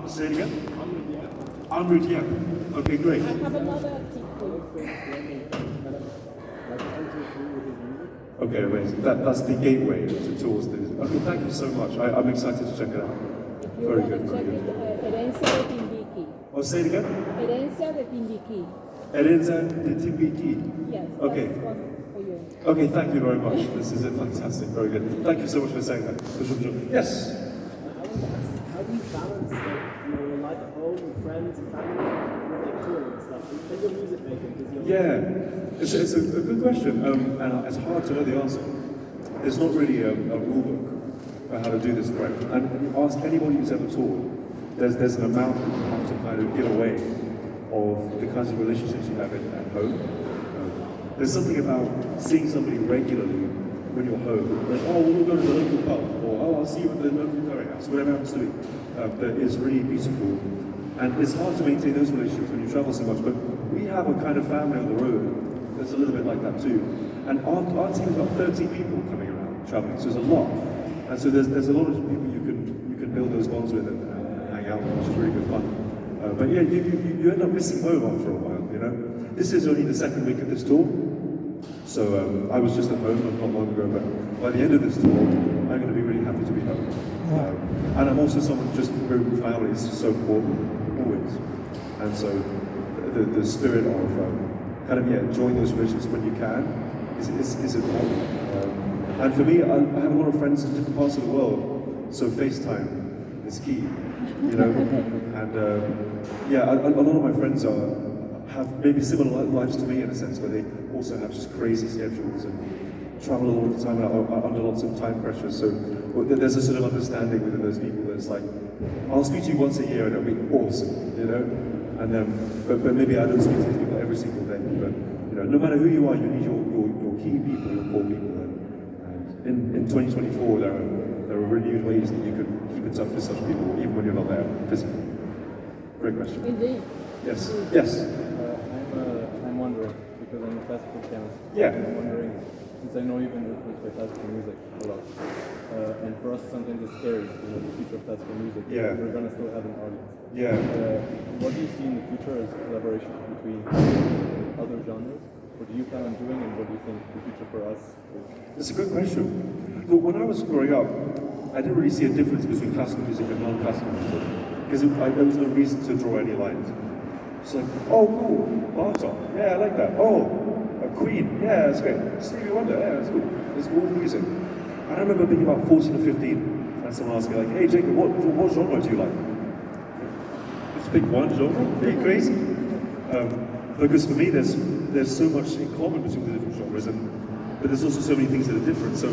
Say it again? Unread, yeah. Okay, great. I have another tip for you. Okay, amazing. That's the gateway towards this. Okay, thank you so much. I'm excited to check it out. If you Very want good, to very check good. it, Herencia de Timbiquí. Oh, say it again? Herencia de Timbiquí. Herencia de Timbiquí. Yes, Okay. that's one for you. Okay, thank you very much. This is fantastic. Very good. Thank you so much for saying that. Yes. I want to ask, how do you balance your life at home with friends and family with like touring and stuff? And your music making? Yeah, it's a good question, and it's hard to know the answer. There's not really a rule book for how to do this right. And ask anybody who's ever toured, there's an amount that you have to kind of give away of the kinds of relationships you have at home. There's something about seeing somebody regularly when you're home, like, oh, we'll go to the local pub, or oh, I'll see you at the local curry house, whatever happens to be, that is really beautiful. And it's hard to maintain those relationships when you travel so much, but we have a kind of family on the road that's a little bit like that too. And our team is about 30 people coming around, traveling, so there's a lot. And so there's a lot of people you can build those bonds with and hang out with, which is really good fun. But yeah, you end up missing home after a while, you know? This is only the second week of this tour, so I was just at home not long ago, but by the end of this tour, I'm going to be really happy to be home. And I'm also someone just who family is so important, always. And so the spirit of kind of enjoying those relationships when you can is important. And for me, I have a lot of friends in different parts of the world, so FaceTime is key, you know. And a lot of my friends have maybe similar lives to me in a sense, where they also have just crazy schedules and travel all the time and are under lots of time pressure. So there's a sort of understanding within those people that's like, I'll speak to you once a year and it'll be awesome, you know. And but maybe I don't speak to these people every single day. But you know, no matter who you are, you need your key people, your core people. And in 2024, there are renewed ways that you can keep in touch with such people, even when you're not there physically. Great question. Indeed. Yes. Yes. I'm wondering, because I'm a classical pianist. Yeah. I'm wondering, since I know you've been influenced by classical music a lot, and for us sometimes it's scary, you know, the future of classical music. Yeah. We're going to still have an audience. Yeah. What do you see in the future as collaborations between other genres? What do you plan on doing, and what do you think the future for us is? It's a good question. But when I was growing up, I didn't really see a difference between classical music and non-classical music, because there was no reason to draw any lines. It's like, oh, cool, Bartok, yeah, I like that. Oh, Queen, yeah, that's great. Stevie Wonder, yeah, that's cool. It's all music. And I remember being about 14 or 15, and someone asked me, like, hey, Jacob, what genre do you like? Just pick one genre? Are you crazy? Because for me, there's so much in common between the different genres, but there's also so many things that are different. So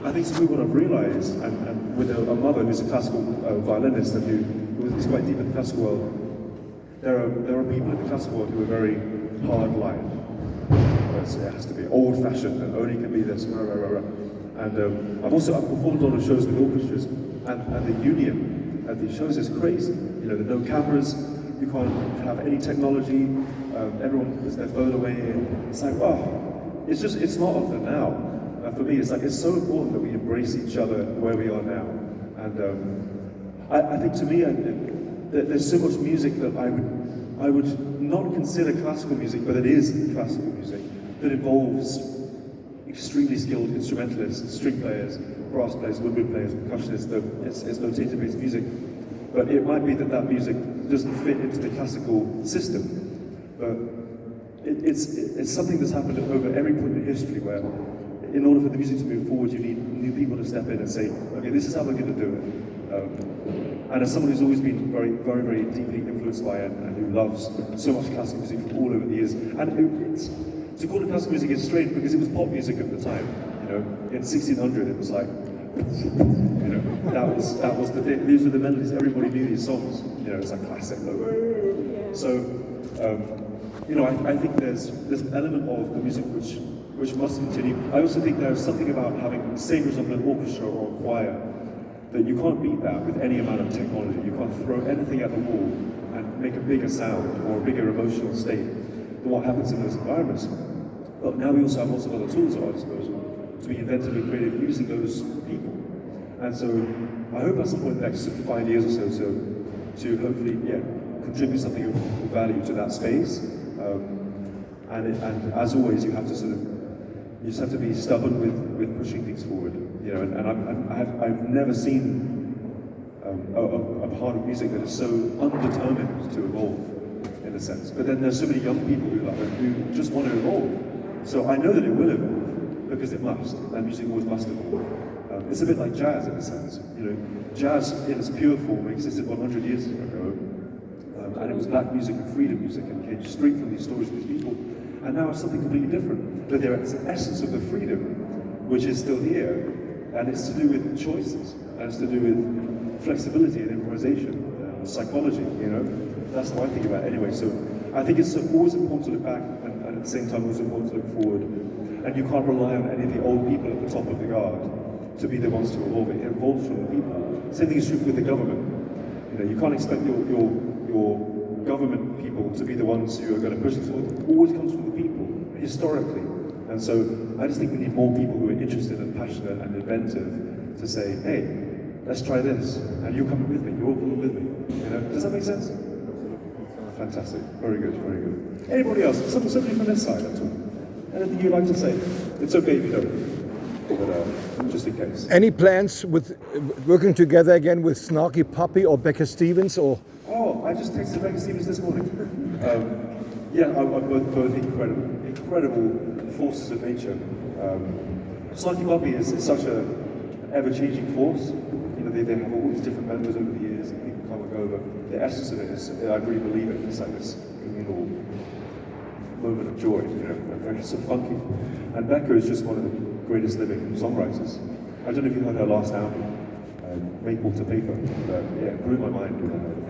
I think some of what I've realized, and with a mother who's a classical violinist and who is quite deep in the classical world, there are people in the classical world who are very hard-line. It has to be old-fashioned and only can be this, rah, rah, rah, rah. And I've performed a lot of shows with orchestras, and the union at these shows is crazy. You know, there are no cameras, you can't have any technology, everyone puts their phone away, and it's like, oh, it's not of the now. For me, it's like, it's so important that we embrace each other where we are now. And I think to me, there's so much music that I would not consider classical music, but it is classical music, that involves extremely skilled instrumentalists, string players, brass players, woodwind players, percussionists. It's notator-based music. But it might be that music doesn't fit into the classical system. But it's something that's happened over every point in history where, in order for the music to move forward, you need new people to step in and say, okay, this is how we're going to do it. And as someone who's always been very, very, very deeply influenced by it and who loves so much classical music from all over the years, and to call it classical music is strange because it was pop music at the time. You know, in 1600 it was like, you know, that was the thing. These were the melodies. Everybody knew these songs. You know, it's like classic. So, you know, I think there's an element of the music which must continue. I also think there's something about having, say for example, an orchestra or a choir, that you can't beat that with any amount of technology. You can't throw anything at the wall and make a bigger sound or a bigger emotional state than what happens in those environments. But now we also have lots of other tools at our disposal to be inventive and creative using those people. And so I hope at some point in the next 5 years or so to hopefully contribute something of value to that space. And as always, you just have to be stubborn with pushing things forward. You know, and I've never seen a part of music that is so undetermined to evolve, in a sense. But then there's so many young people who just want to evolve. So I know that it will evolve, because it must, and music always must evolve. It's a bit like jazz, in a sense. You know, jazz in its pure form existed 100 years ago, and it was black music and freedom music, and came straight from these stories of these people. And now it's something completely different. But there is an essence of the freedom, which is still here, and it's to do with choices, and it's to do with flexibility and improvisation, psychology. You know, that's how I think about it anyway. So I think it's always important to look back, and at the same time, always important to look forward. And you can't rely on any of the old people at the top of the guard to be the ones to evolve it. It evolves from the people. Same thing is true with the government. You know, you can't expect your government people to be the ones who are going to push things forward. It always comes from the people, historically. And so I just think we need more people who are interested and passionate and inventive to say, hey, let's try this, and you're coming with me, you're all coming with me. You know, does that make sense? Fantastic, very good, very good. Anybody else? Somebody from this side, that's all. Anything you'd like to say? It's okay if you don't, but just in case. Any plans with working together again with Snarky Puppy or Becca Stevens, or? Oh, I just texted Becca Stevens this morning. I'm both incredible forces of nature. Snarky Puppy is such an ever-changing force. You know, they have all these different members over the years, and people come and go, but the essence of it is, I really believe it. It's like this communal moment of joy, you know, and very so funky. And Becca is just one of the greatest living songwriters. I don't know if you heard her last album, Maple to Paper, but yeah, it blew my mind.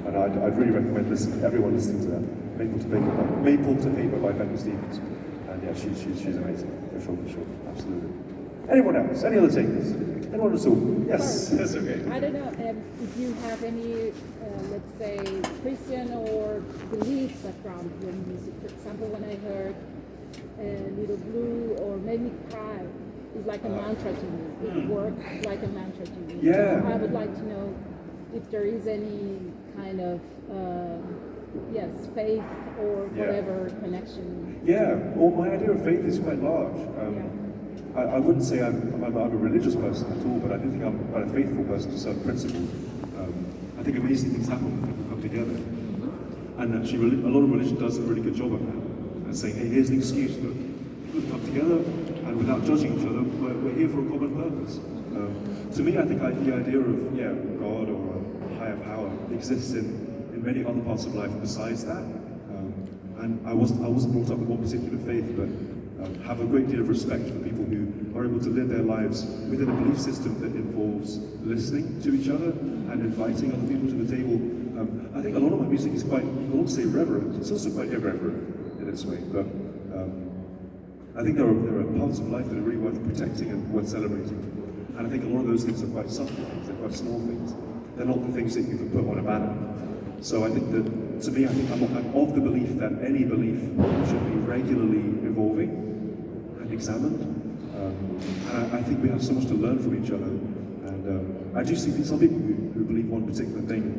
And I'd really recommend everyone listening to that. Maple to Paper by Becca Stevens. And yeah, she's amazing, for sure, absolutely. Anyone else? Any other takers? Anyone at all? Yes, that's okay. I don't know if you have any, let's say, Christian or belief background in your music. For example, when I heard Little Blue or Made Me Cry, it's like a mantra to me. It works like a mantra to me. Yeah. I would like to know if there is any kind of, faith or whatever connection. Yeah, well, my idea of faith is quite large. I wouldn't say I'm a religious person at all, but I do think I'm quite a faithful person to certain principles. I think amazing things happen when people come together. And actually, a lot of religion does a really good job of that. And saying, hey, here's an excuse for people to come together, and without judging each other, we're here for a common purpose. To me, I think the idea of God or a higher power exists in many other parts of life besides that. And I wasn't brought up with one particular faith, but have a great deal of respect for people who are able to live their lives within a belief system that involves listening to each other and inviting other people to the table. I think a lot of my music is quite, you can also say reverent, it's also quite irreverent in its way, but I think there are parts of life that are really worth protecting and worth celebrating. And I think a lot of those things are quite subtle things, they're quite small things. They're not the things that you can put on a banner. So I think that, to me, I think I'm of the belief that any belief should be regularly evolving and examined. And I think we have so much to learn from each other. And I do see some people who believe one particular thing,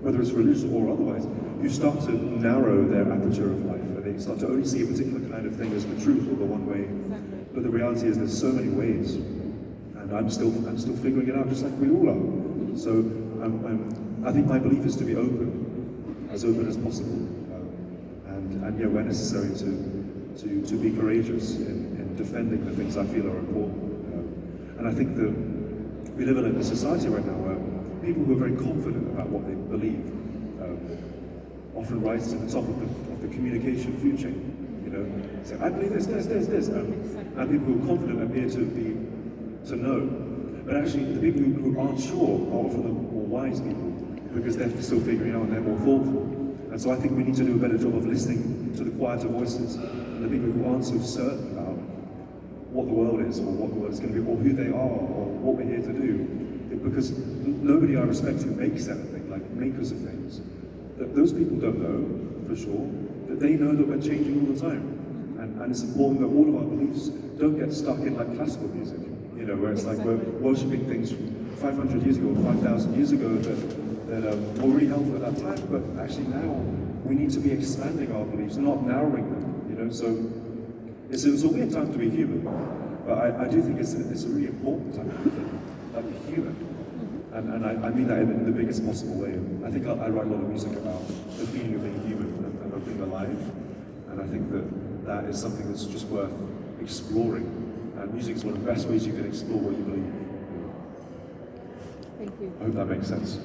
whether it's religious or otherwise, who start to narrow their aperture of life. And they start to only see a particular kind of thing as the truth or the one way. But the reality is there's so many ways. And I'm still figuring it out, just like we all are. So I think my belief is to be open as possible, and where necessary to be courageous in defending the things I feel are important. And I think that we live in a society right now where people who are very confident about what they believe often rise to the top of the communication food chain. You know, say I believe this, and people who are confident appear to know. But actually, the people who aren't sure are often the more wise people, because they're still figuring out and they're more thoughtful. And so I think we need to do a better job of listening to the quieter voices, and the people who aren't so certain about what the world is, or what the world is going to be, or who they are, or what we're here to do. Because nobody I respect who makes anything, like makers of things, that those people don't know, for sure, that they know that we're changing all the time. And it's important that all of our beliefs don't get stuck in like classical music. You know, where it's like we're worshipping things from 500 years ago or 5,000 years ago that that were really helpful at that time, but actually now we need to be expanding our beliefs, not narrowing them, you know, so it's a weird time to be human, but I do think it's a really important time to be human. And I mean that in the biggest possible way. I think I write a lot of music about the feeling of being human and of being alive. And I think that is something that's just worth exploring. And music is one of the best ways you can explore what you believe. Thank you. I hope that makes sense.